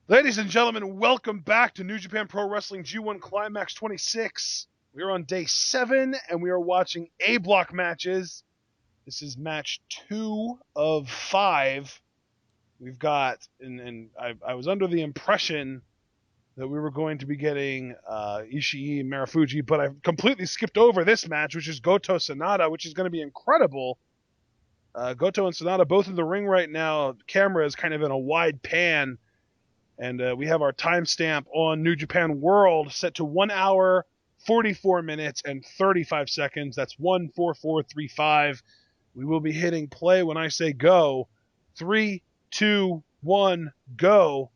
Ladies and gentlemen, welcome back to New Japan Pro Wrestling G1 Climax 26. We are on day 7, and we are watching A block matches. This is match 2 of 5. We've got, and I was under the impression that we were going to be getting Ishii and Marufuji, but I completely skipped over this match, which is Goto SANADA, which is going to be incredible. Goto and SANADA both in the ring right now. The camera is kind of in a wide pan. And we have our timestamp on New Japan World set to 1 hour, 44 minutes, and 35 seconds. That's 14435. We will be hitting play when I say go. 3, 2, 1, go.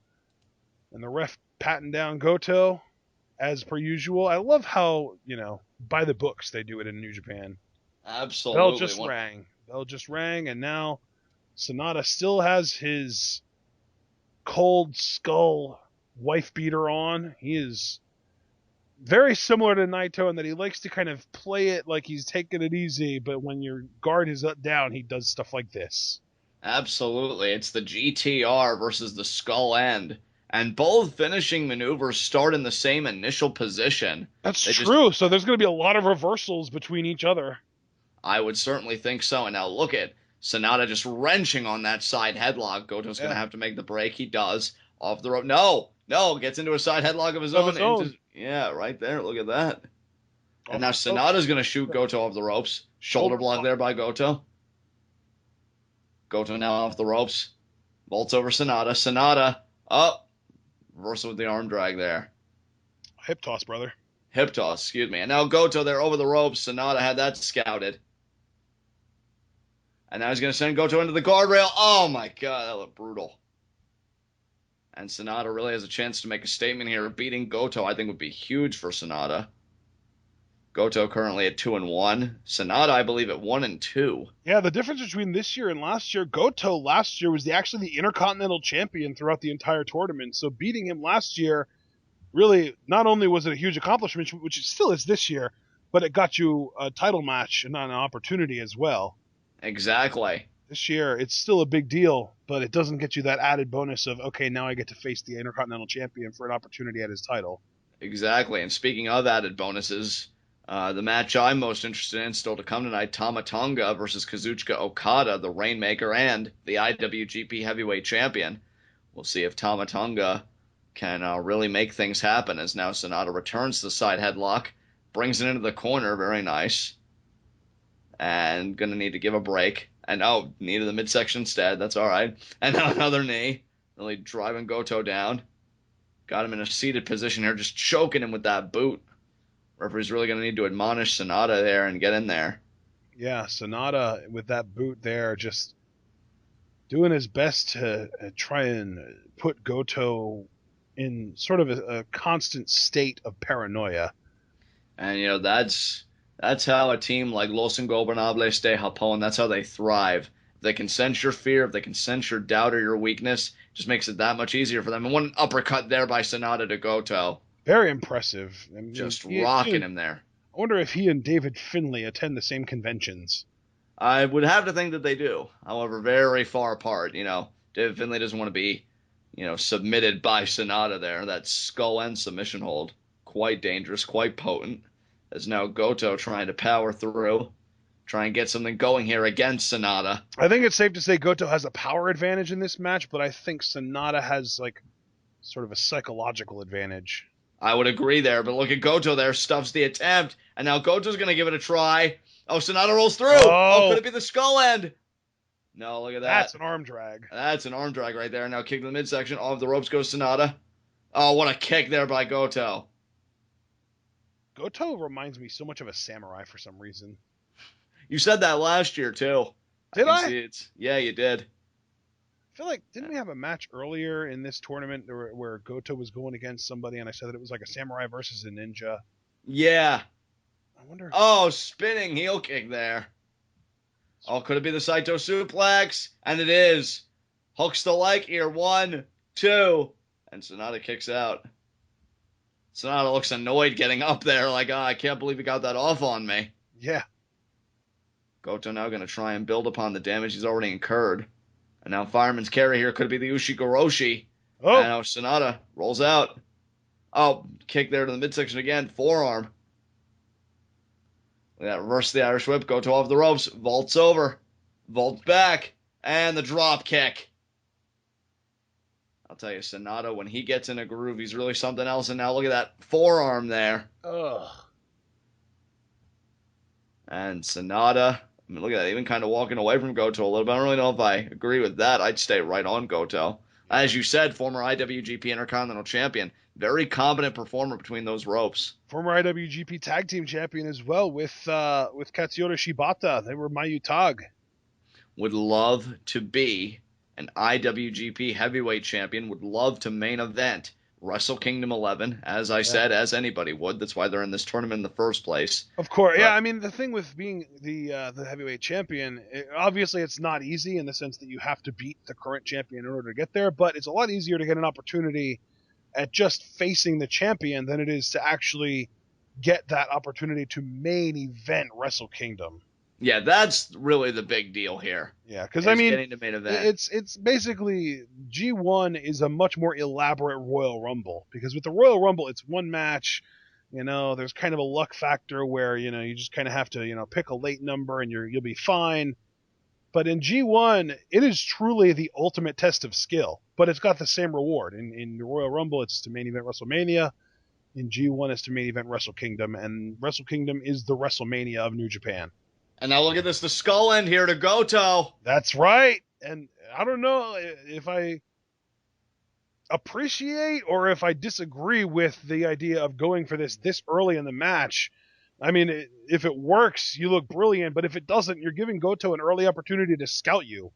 And the ref patting down Goto as per usual. I love how, by the books they do it in New Japan. Absolutely. Bell just rang, and now SANADA still has his cold skull wife beater on. He is very similar to Naito in that he likes to kind of play it like he's taking it easy, but when your guard is up down, he does stuff like this. Absolutely. It's the GTR versus the Skull End. And both finishing maneuvers start in the same initial position. That's true. So there's going to be a lot of reversals between each other. I would certainly think so. And now look at SANADA just wrenching on that side headlock. Goto's going to have to make the break. He does. Off the rope. No. Gets into a side headlock of his own. Yeah, right there. Look at that. And now SANADA's going to shoot Goto off the ropes. Shoulder block there by Goto. Goto now off the ropes. Bolts over SANADA. SANADA up. Reversal with the arm drag there. Hip toss, brother. Hip toss, excuse me. And now Goto there over the ropes. SANADA had that scouted. And now he's going to send Goto into the guardrail. Oh my god, that looked brutal. And SANADA really has a chance to make a statement here. Beating Goto, I think, would be huge for SANADA. Goto currently at 2-1. SANADA, I believe, at 1-2. Yeah, the difference between this year and last year, Goto last year was actually the Intercontinental Champion throughout the entire tournament. So beating him last year, really, not only was it a huge accomplishment, which it still is this year, but it got you a title match and an opportunity as well. Exactly. This year, it's still a big deal, but it doesn't get you that added bonus of, okay, now I get to face the Intercontinental Champion for an opportunity at his title. Exactly. And speaking of added bonuses, the match I'm most interested in still to come tonight, Tama Tonga versus Kazuchika Okada, the Rainmaker and the IWGP Heavyweight Champion. We'll see if Tama Tonga can really make things happen as now SANADA returns to the side headlock, brings it into the corner, very nice. And going to need to give a break. And knee to the midsection instead. That's all right. And now another knee. Really driving Goto down. Got him in a seated position here, just choking him with that boot. Referee's really going to need to admonish SANADA there and get in there. Yeah, SANADA with that boot there, just doing his best to try and put Goto in sort of a constant state of paranoia. And, that's how a team like Los Ingobernables de Japón, that's how they thrive. If they can sense your fear, if they can sense your doubt or your weakness, it just makes it that much easier for them. And one uppercut there by SANADA to Goto. Very impressive. I mean, just rocking him there. I wonder if he and David Finlay attend the same conventions. I would have to think that they do. However, very far apart. David Finlay doesn't want to be, submitted by SANADA there. That skull end submission hold. Quite dangerous, quite potent. As now Goto trying to power through, try and get something going here against SANADA. I think it's safe to say Goto has a power advantage in this match, but I think SANADA has sort of a psychological advantage. I would agree there, but look at Goto there, stuffs the attempt, and now Goto's going to give it a try. Oh, SANADA rolls through. Oh, could it be the skull end? No, look at that. That's an arm drag. That's an arm drag right there. Now kick to the midsection. Off the ropes goes SANADA. Oh, what a kick there by Goto. Goto reminds me so much of a samurai for some reason. You said that last year, too. Did I? Yeah, you did. I feel like, didn't we have a match earlier in this tournament where Goto was going against somebody and I said that it was like a samurai versus a ninja? Yeah. I wonder. Oh, spinning heel kick there. Oh, could it be the Saito suplex? And it is. Hooks the leg here. 1, 2. And SANADA kicks out. SANADA looks annoyed getting up there, like, I can't believe he got that off on me. Yeah. Goto now going to try and build upon the damage he's already incurred. And now fireman's carry here. Could it be the Ushigoroshi? Oh, And now SANADA rolls out. Oh, kick there to the midsection again. Forearm. Look at that. Reverse the Irish whip. Goto off the ropes. Vaults over. Vaults back. And the drop kick. I'll tell you, SANADA, when he gets in a groove, he's really something else. And now look at that forearm there. ugh. And SANADA, I mean, look at that, even kind of walking away from Goto a little bit. I don't really know if I agree with that. I'd stay right on Goto. As you said, former IWGP Intercontinental Champion. Very competent performer between those ropes. Former IWGP Tag Team Champion as well with Katsuyori Shibata. They were Mayu Tag. Would love to be an IWGP Heavyweight Champion. Would love to main event Wrestle Kingdom 11, as I said, as anybody would. That's why they're in this tournament in the first place. Of course, yeah. I mean, the thing with being the heavyweight champion, obviously, it's not easy in the sense that you have to beat the current champion in order to get there. But it's a lot easier to get an opportunity at just facing the champion than it is to actually get that opportunity to main event Wrestle Kingdom. Yeah, that's really the big deal here. Yeah, because I mean, getting to main event. it's basically G1 is a much more elaborate Royal Rumble, because with the Royal Rumble, it's one match. You know, there's kind of a luck factor where, you know, you just kind of have to, you know, pick a late number and you'll be fine. But in G1, it is truly the ultimate test of skill, but it's got the same reward. In the Royal Rumble, it's to main event WrestleMania. In G1, it's to main event Wrestle Kingdom, and Wrestle Kingdom is the WrestleMania of New Japan. And now look at this, the skull end here to Goto. That's right. And I don't know if I appreciate or if I disagree with the idea of going for this early in the match. I mean, if it works, you look brilliant, but if it doesn't, you're giving Goto an early opportunity to scout you.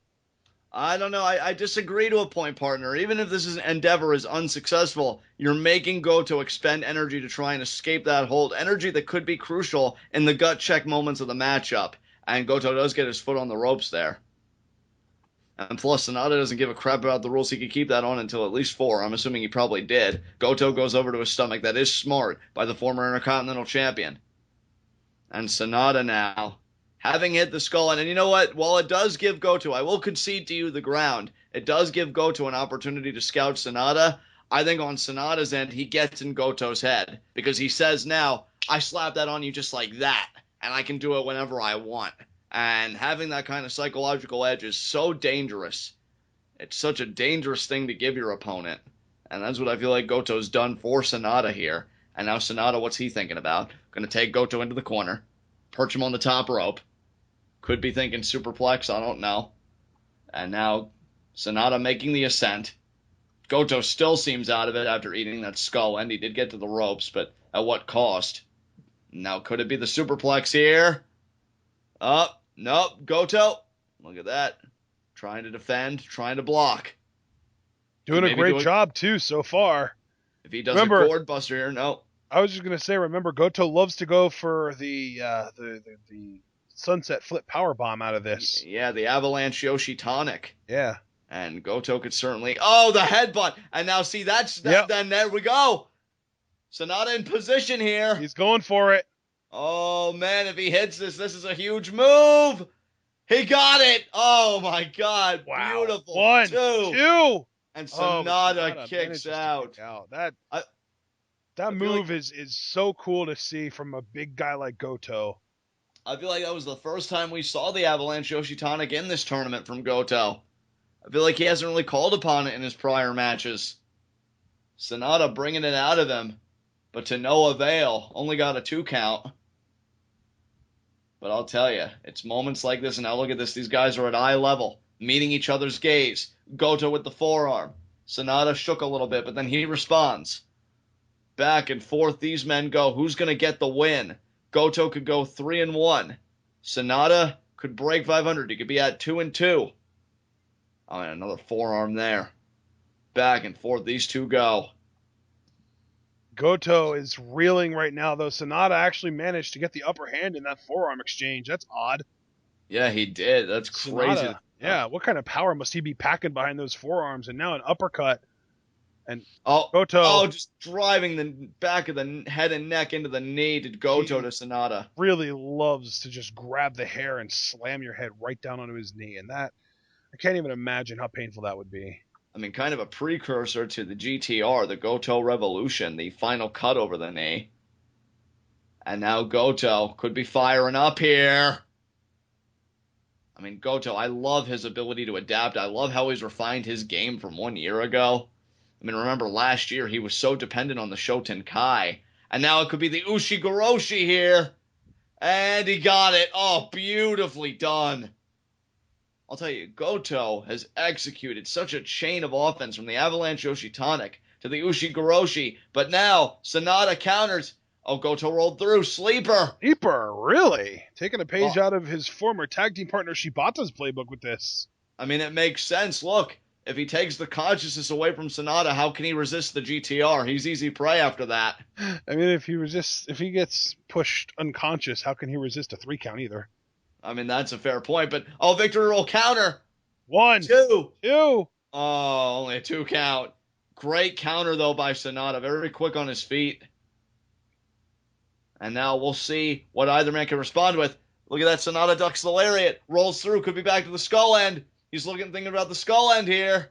I don't know. I disagree to a point, partner. Even if this endeavor is unsuccessful, you're making Goto expend energy to try and escape that hold. Energy that could be crucial in the gut check moments of the matchup. And Goto does get his foot on the ropes there. And plus, SANADA doesn't give a crap about the rules. He could keep that on until at least 4. I'm assuming he probably did. Goto goes over to his stomach. That is smart by the former Intercontinental Champion. And SANADA now, having hit the skull, and you know what? While it does give Goto, I will concede to you the ground, it does give Goto an opportunity to scout SANADA. I think on SANADA's end, he gets in Goto's head, because he says now, I slap that on you just like that, and I can do it whenever I want. And having that kind of psychological edge is so dangerous. It's such a dangerous thing to give your opponent. And that's what I feel like Goto's done for SANADA here. And now SANADA, what's he thinking about? Going to take Goto into the corner, perch him on the top rope. Could be thinking superplex, I don't know. And now SANADA making the ascent. Goto still seems out of it after eating that skull end. He did get to the ropes, but at what cost? Now could it be the superplex here? Oh, nope, Goto. Look at that. Trying to defend, trying to block. Doing a great job, too, so far. If he does a gourd buster here, no. I was just going to say, remember, Goto loves to go for the sunset flip power bomb out of this. Yeah, the avalanche Yoshi tonic. Yeah. And Goto could certainly... Oh, the headbutt. And now, see, then there we go. SANADA in position here. He's going for it. Oh, man, if he hits this is a huge move. He got it. Oh, my God. Wow. Beautiful. 1, 2. And SANADA kicks out. That move is so cool to see from a big guy like Goto. I feel like that was the first time we saw the Avalanche Yoshitonic in this tournament from Goto. I feel like he hasn't really called upon it in his prior matches. SANADA bringing it out of him, but to no avail. Only got a 2 count. But I'll tell you, it's moments like this, and now look at this. These guys are at eye level, meeting each other's gaze. Goto with the forearm. SANADA shook a little bit, but then he responds. Back and forth these men go. Who's going to get the win? Goto could go 3-1. SANADA could break 500. He could be at 2-2. Oh, and another forearm there. Back and forth these two go. Goto is reeling right now, though. SANADA actually managed to get the upper hand in that forearm exchange. That's odd. Yeah, he did. That's crazy. SANADA, yeah, what kind of power must he be packing behind those forearms? And now an uppercut. And Goto just driving the back of the head and neck into the knee to Goto to SANADA. Really loves to just grab the hair and slam your head right down onto his knee. And that, I can't even imagine how painful that would be. I mean, kind of a precursor to the GTR, the Goto Revolution, the final cut over the knee. And now Goto could be firing up here. I mean, Goto, I love his ability to adapt. I love how he's refined his game from 1 year ago. I mean, remember last year he was so dependent on the Shoten Kai. And now it could be the Ushigoroshi here. And he got it. Oh, beautifully done. I'll tell you, Goto has executed such a chain of offense from the Avalanche Yoshitonic to the Ushigoroshi. But now, SANADA counters. Oh, Goto rolled through. Sleeper. Sleeper, really? Taking a page Well, out of his former tag team partner Shibata's playbook with this. I mean, it makes sense. Look, if he takes the consciousness away from SANADA, how can he resist the GTR? He's easy prey after that. I mean, if he gets pushed unconscious, how can he resist a 3 count either? I mean, that's a fair point, but oh, victory roll counter. 1, 2. 2. Oh, only a 2 count. Great counter, though, by SANADA. Very quick on his feet. And now we'll see what either man can respond with. Look at that. SANADA ducks the lariat. Rolls through. Could be back to the skull end. He's thinking about the skull end here.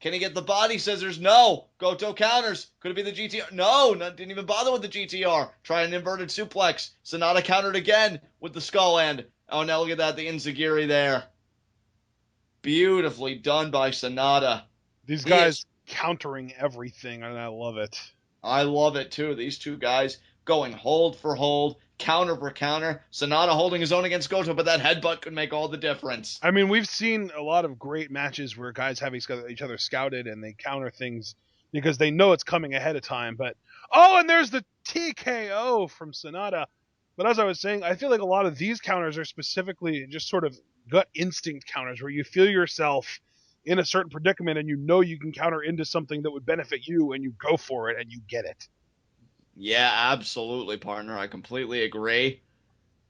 Can he get the body scissors? No. Goto counters. Could it be the GTR? No, didn't even bother with the GTR. Try an inverted suplex. SANADA countered again with the skull end. Oh, now look at that. The Enziguri there. Beautifully done by SANADA. These guys countering everything, and I love it. I love it, too. These two guys going hold for hold, counter for counter. SANADA holding his own against Goto, but that headbutt could make all the difference. I mean, we've seen a lot of great matches where guys have each other scouted and they counter things because they know it's coming ahead of time. But and there's the TKO from SANADA. But as I was saying, I feel like a lot of these counters are specifically just sort of gut instinct counters where you feel yourself in a certain predicament and you know you can counter into something that would benefit you and you go for it and you get it. Yeah, absolutely, partner. I completely agree.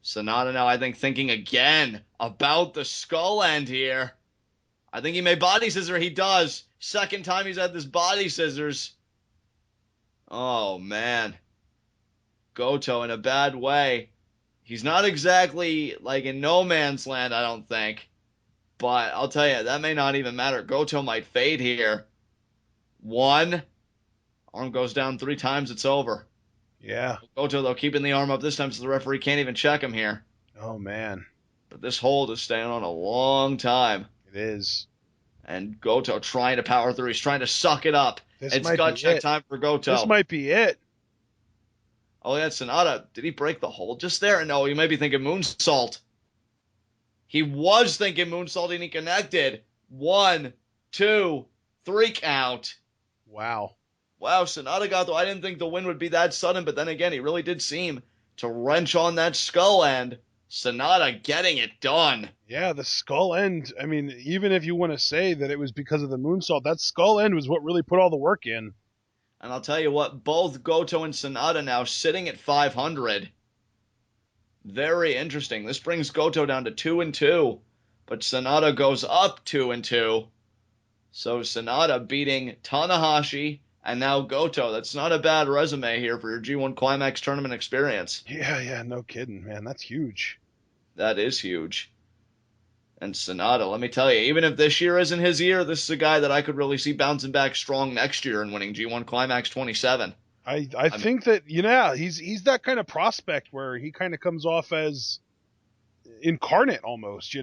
SANADA now, I think, thinking again about the skull end here. I think he may body scissor. He does. Second time he's had this body scissors. Oh, man. Goto in a bad way. He's not exactly like in no man's land, I don't think. But I'll tell you, that may not even matter. Goto might fade here. 1. Arm goes down 3 times, it's over. Yeah. Goto, though, keeping the arm up this time so the referee can't even check him here. Oh, man. But this hold is staying on a long time. It is. And Goto trying to power through. He's trying to suck it up. It's gut check time for Goto. This might be it. Oh, yeah, SANADA. Did he break the hold just there? No, you may be thinking moonsault. He was thinking moonsault and he connected. 1, 2, 3 count. Wow. Wow, SANADA got though. I didn't think the win would be that sudden, but then again, he really did seem to wrench on that skull end. SANADA getting it done. Yeah, the skull end. I mean, even if you want to say that it was because of the moonsault, that skull end was what really put all the work in. And I'll tell you what, both Goto and SANADA now sitting at 500. Very interesting. This brings Goto down to 2-2, but SANADA goes up 2-2. So SANADA beating Tanahashi and now Goto. That's not a bad resume here for your G1 Climax tournament experience. Yeah, no kidding, man. That's huge. That is huge. And SANADA, let me tell you, even if this year isn't his year, this is a guy that I could really see bouncing back strong next year and winning G1 Climax 27. I think that, he's that kind of prospect where he kind of comes off as incarnate almost,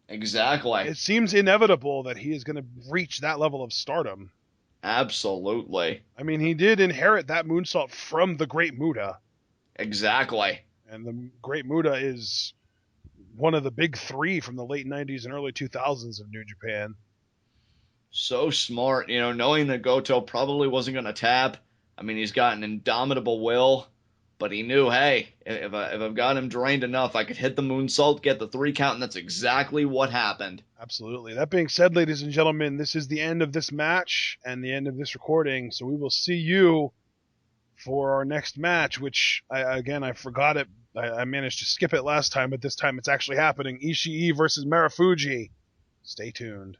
Exactly. It seems inevitable that he is going to reach that level of stardom. Absolutely. I mean, he did inherit that moonsault from the Great Muta. Exactly. And the Great Muta is one of the big 3 from the late 90s and early 2000s of New Japan. So smart, knowing that Goto probably wasn't going to tap. I mean, he's got an indomitable will, but he knew, hey, if I've got him drained enough, I could hit the moonsault, get the 3 count, and that's exactly what happened. Absolutely. That being said, ladies and gentlemen, this is the end of this match and the end of this recording, so we will see you for our next match, which, I forgot it. I managed to skip it last time, but this time it's actually happening. Ishii versus Marufuji. Stay tuned.